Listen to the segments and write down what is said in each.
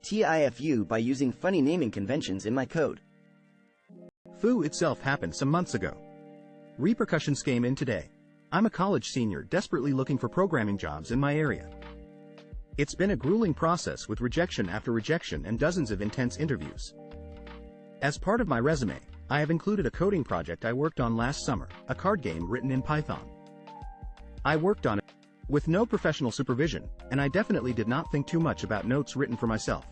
TIFU by using funny naming conventions in my code. TIFU itself happened some months ago. Repercussions came in today. I'm a college senior desperately looking for programming jobs in my area. It's been a grueling process with rejection after rejection and dozens of intense interviews. As part of my resume, I have included a coding project I worked on last summer, a card game written in Python. I worked on it with no professional supervision, and I definitely did not think too much about notes written for myself.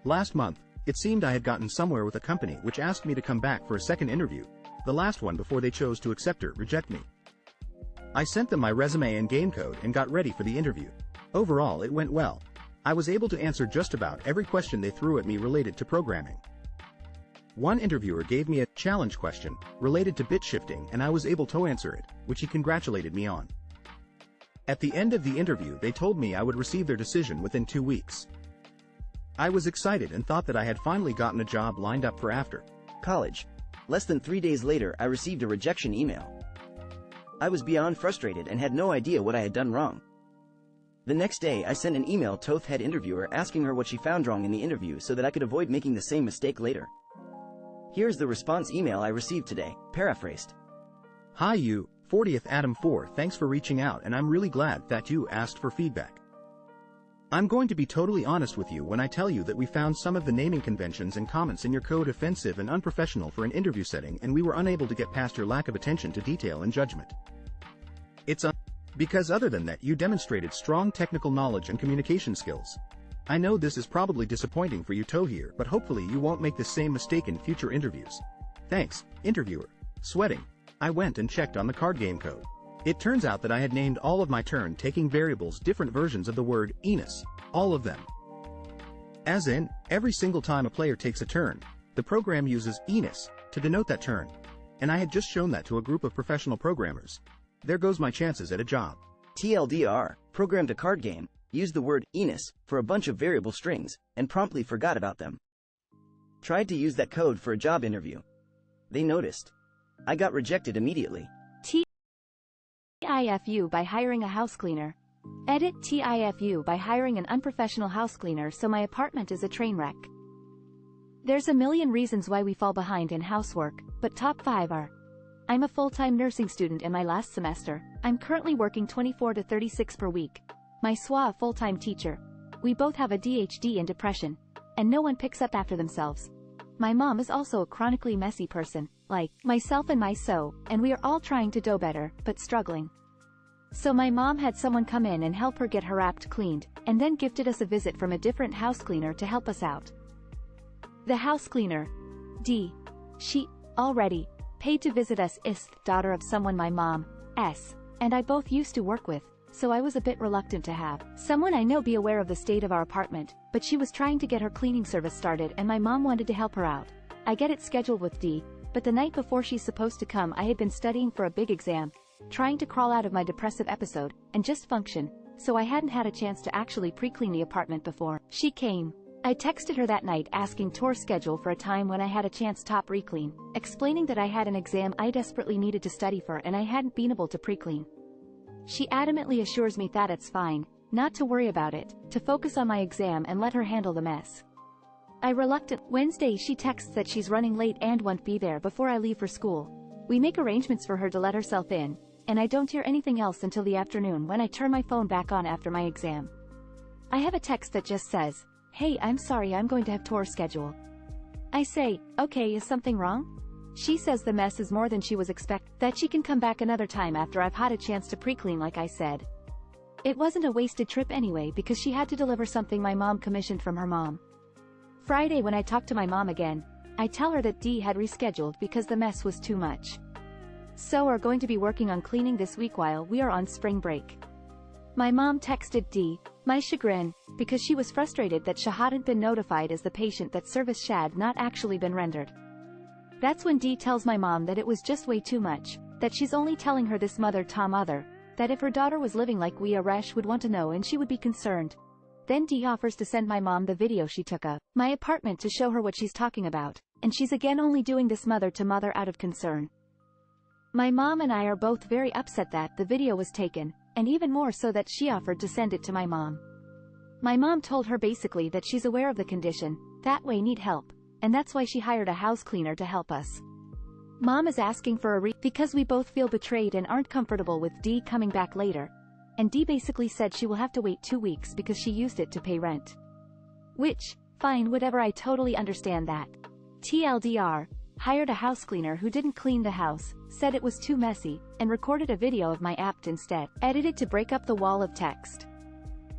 Last month, it seemed I had gotten somewhere with a company which asked me to come back for a second interview, the last one before they chose to accept or reject me. I sent them my resume and game code and got ready for the interview. Overall, it went well. I was able to answer just about every question they threw at me related to programming. One interviewer gave me a challenge question related to bit shifting and I was able to answer it, which he congratulated me on. At the end of the interview they told me I would receive their decision within 2 weeks. I was excited and thought that I had finally gotten a job lined up for after college. Less than 3 days later I received a rejection email. I was beyond frustrated and had no idea what I had done wrong. The next day I sent an email to the head interviewer asking her what she found wrong in the interview so that I could avoid making the same mistake later. Here's the response email I received today, paraphrased. Hi you, 40th Adam 4, thanks for reaching out and I'm really glad that you asked for feedback. I'm going to be totally honest with you when I tell you that we found some of the naming conventions and comments in your code offensive and unprofessional for an interview setting and we were unable to get past your lack of attention to detail and judgment. Because other than that you demonstrated strong technical knowledge and communication skills. I know this is probably disappointing for you here, but hopefully you won't make the same mistake in future interviews. Thanks, interviewer. Sweating. I went and checked on the card game code. It turns out that I had named all of my turn-taking variables different versions of the word Enos, all of them. As in, every single time a player takes a turn, the program uses Enos to denote that turn. And I had just shown that to a group of professional programmers. There goes my chances at a job. TLDR, programmed a card game, used the word Enos for a bunch of variable strings, and promptly forgot about them. Tried to use that code for a job interview. They noticed. I got rejected immediately. TIFU by hiring a house cleaner. Edit TIFU by hiring an unprofessional house cleaner so my apartment is a train wreck. There's a million reasons why we fall behind in housework, but top 5 are: I'm a full-time nursing student in my last semester. I'm currently working 24 to 36 per week. My SWA a full-time teacher. We both have ADHD and depression. And no one picks up after themselves. My mom is also a chronically messy person, like myself and and we are all trying to do better, but struggling. So my mom had someone come in and help her get her apt cleaned, and then gifted us a visit from a different house cleaner to help us out. The house cleaner, D. She, already, paid to visit us is the daughter of someone my mom, S. and I both used to work with, so I was a bit reluctant to have someone I know be aware of the state of our apartment, but she was trying to get her cleaning service started and my mom wanted to help her out. I get it scheduled with D, but the night before she's supposed to come I had been studying for a big exam, trying to crawl out of my depressive episode, and just function, so I hadn't had a chance to actually pre-clean the apartment before she came. I texted her that night asking to schedule for a time when I had a chance to re-clean, explaining that I had an exam I desperately needed to study for and I hadn't been able to pre-clean. She adamantly assures me that it's fine, not to worry about it, to focus on my exam and let her handle the mess. Wednesday she texts that she's running late and won't be there before I leave for school. We make arrangements for her to let herself in, and I don't hear anything else until the afternoon when I turn my phone back on after my exam. I have a text that just says, "Hey, I'm sorry, I'm going to have to schedule." I say, "Okay, is something wrong?" She says the mess is more than she was expecting, that she can come back another time after I've had a chance to pre-clean like I said. It wasn't a wasted trip anyway because she had to deliver something my mom commissioned from her mom. Friday when I talk to my mom again, I tell her that D had rescheduled because the mess was too much. So are going to be working on cleaning this week while we are on spring break. My mom texted D, my chagrin, because she was frustrated that she hadn't been notified as the patient that service had not actually been rendered. That's when D tells my mom that it was just way too much, that she's only telling her this mother that if her daughter was living like we Resh would want to know and she would be concerned. Then D offers to send my mom the video she took of my apartment to show her what she's talking about, and she's again only doing this mother out of concern. My mom and I are both very upset that the video was taken, and even more so that she offered to send it to my mom. My mom told her basically that she's aware of the condition, that way need help, and that's why she hired a house cleaner to help us. Mom is asking for a because we both feel betrayed and aren't comfortable with D coming back later, and D basically said she will have to wait 2 weeks because she used it to pay rent. Which, fine, whatever, I totally understand that. TLDR, hired a house cleaner who didn't clean the house, said it was too messy, and recorded a video of my apt instead, edited to break up the wall of text.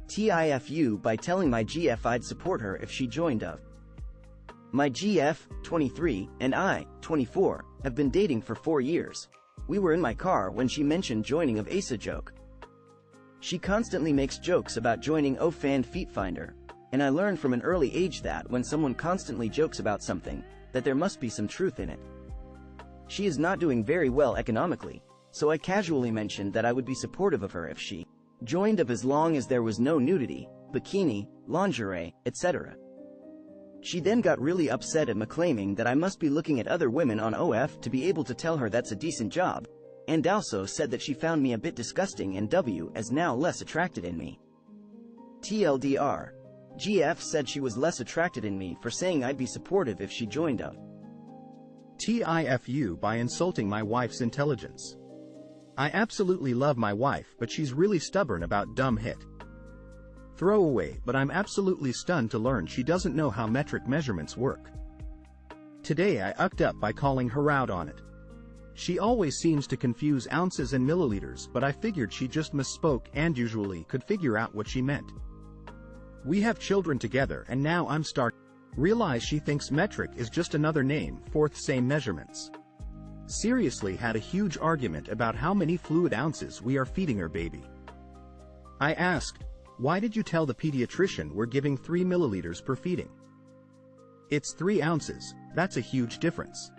TIFU by telling my GF I'd support her if she joined up. My GF, 23, and I, 24, have been dating for 4 years. We were in my car when she mentioned joining of ASA joke. She constantly makes jokes about joining OFan Feet Finder, and I learned from an early age that when someone constantly jokes about something, that there must be some truth in it. She is not doing very well economically, so I casually mentioned that I would be supportive of her if she joined up as long as there was no nudity, bikini, lingerie, etc. She then got really upset at me claiming that I must be looking at other women on OF to be able to tell her that's a decent job, and also said that she found me a bit disgusting and W as now less attracted in me. TLDR. GF said she was less attracted in me for saying I'd be supportive if she joined up. TIFU by insulting my wife's intelligence. I absolutely love my wife, but she's really stubborn about dumb hit. Throwaway, but I'm absolutely stunned to learn she doesn't know how metric measurements work. Today I ucked up by calling her out on it. She always seems to confuse ounces and milliliters, but I figured she just misspoke and usually could figure out what she meant. We have children together and now I'm starting to realize she thinks metric is just another name for the same measurements. Seriously, had a huge argument about how many fluid ounces we are feeding her baby. I asked, why did you tell the pediatrician we're giving 3 milliliters per feeding? It's 3 ounces, that's a huge difference.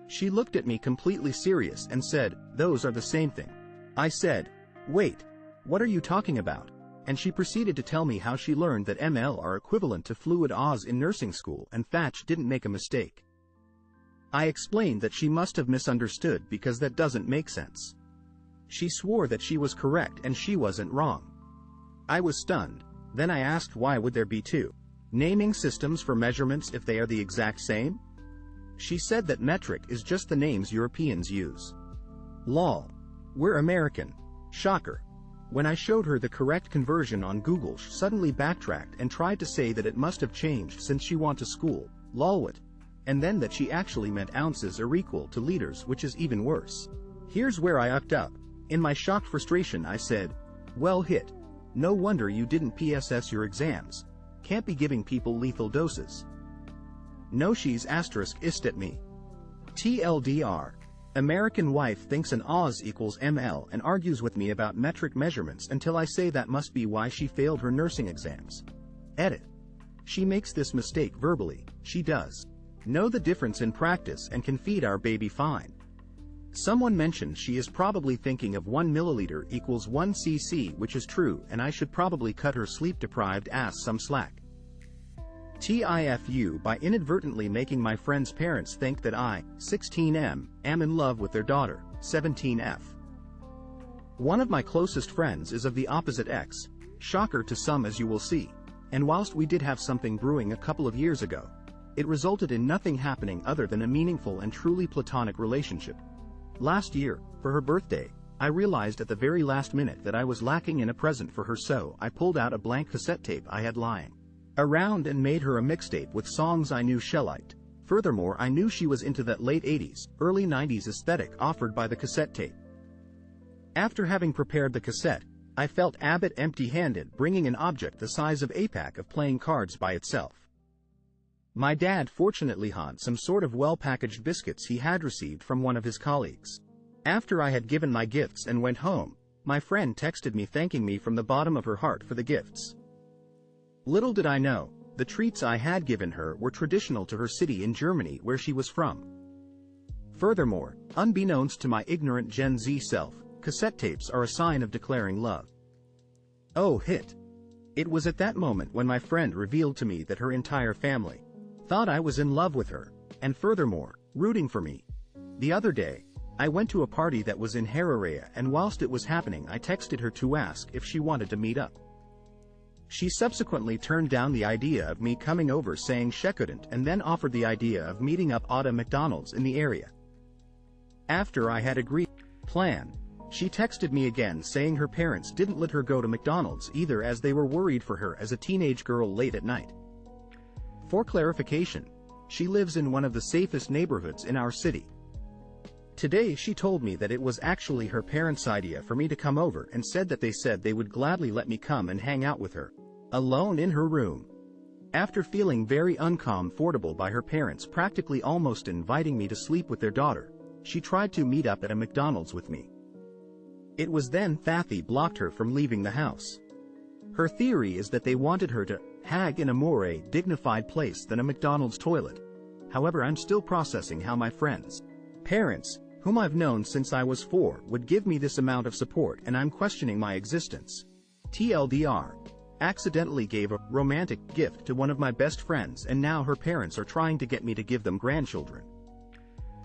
She looked at me completely serious and said, those are the same thing. I said, wait, what are you talking about? And she proceeded to tell me how she learned that ml are equivalent to fluid Oz in nursing school and Thatch didn't make a mistake. I explained that she must have misunderstood because that doesn't make sense. She swore that she was correct and she wasn't wrong. I was stunned. Then I asked why would there be 2 naming systems for measurements if they are the exact same? She said that metric is just the names Europeans use. Lol. We're American. Shocker. When I showed her the correct conversion on Google, she suddenly backtracked and tried to say that it must have changed since she went to school, lolwit, and then that she actually meant ounces are equal to liters, which is even worse. Here's where I ucked up. In my shocked frustration I said, well hit. No wonder you didn't PSS your exams. Can't be giving people lethal doses. No, she's *ist at me. TLDR. American wife thinks an Oz equals ml and argues with me about metric measurements until I say that must be why she failed her nursing exams. Edit. She makes this mistake verbally, she does know the difference in practice and can feed our baby fine. Someone mentioned she is probably thinking of 1 milliliter equals 1 cc, which is true, and I should probably cut her sleep-deprived ass some slack. TIFU by inadvertently making my friend's parents think that I, 16M, am in love with their daughter, 17F. One of my closest friends is of the opposite X, shocker to some as you will see, and whilst we did have something brewing a couple of years ago, it resulted in nothing happening other than a meaningful and truly platonic relationship. Last year, for her birthday, I realized at the very last minute that I was lacking in a present for her, so I pulled out a blank cassette tape I had lying around and made her a mixtape with songs I knew she liked. Furthermore, I knew she was into that late 80s, early 90s aesthetic offered by the cassette tape. After having prepared the cassette, I felt a bit empty-handed bringing an object the size of a pack of playing cards by itself. My dad fortunately had some sort of well-packaged biscuits he had received from one of his colleagues. After I had given my gifts and went home, my friend texted me thanking me from the bottom of her heart for the gifts. Little did I know, the treats I had given her were traditional to her city in Germany where she was from. Furthermore, unbeknownst to my ignorant Gen Z self, cassette tapes are a sign of declaring love. Oh hit. It was at that moment when my friend revealed to me that her entire family thought I was in love with her, and furthermore, rooting for me. The other day, I went to a party that was in Hararea, and whilst it was happening I texted her to ask if she wanted to meet up. She subsequently turned down the idea of me coming over, saying she couldn't, and then offered the idea of meeting up at a McDonald's in the area. After I had agreed to the plan, she texted me again saying her parents didn't let her go to McDonald's either, as they were worried for her as a teenage girl late at night. For clarification, she lives in one of the safest neighborhoods in our city. Today she told me that it was actually her parents' idea for me to come over, and said that they would gladly let me come and hang out with her, alone in her room. After feeling very uncomfortable by her parents practically almost inviting me to sleep with their daughter, she tried to meet up at a McDonald's with me. It was then Fathy blocked her from leaving the house. Her theory is that they wanted her to hang in a more dignified place than a McDonald's toilet. However, I'm still processing how my friends, parents, whom I've known since I was 4, would give me this amount of support, and I'm questioning my existence. TLDR. Accidentally gave a romantic gift to one of my best friends, and now her parents are trying to get me to give them grandchildren.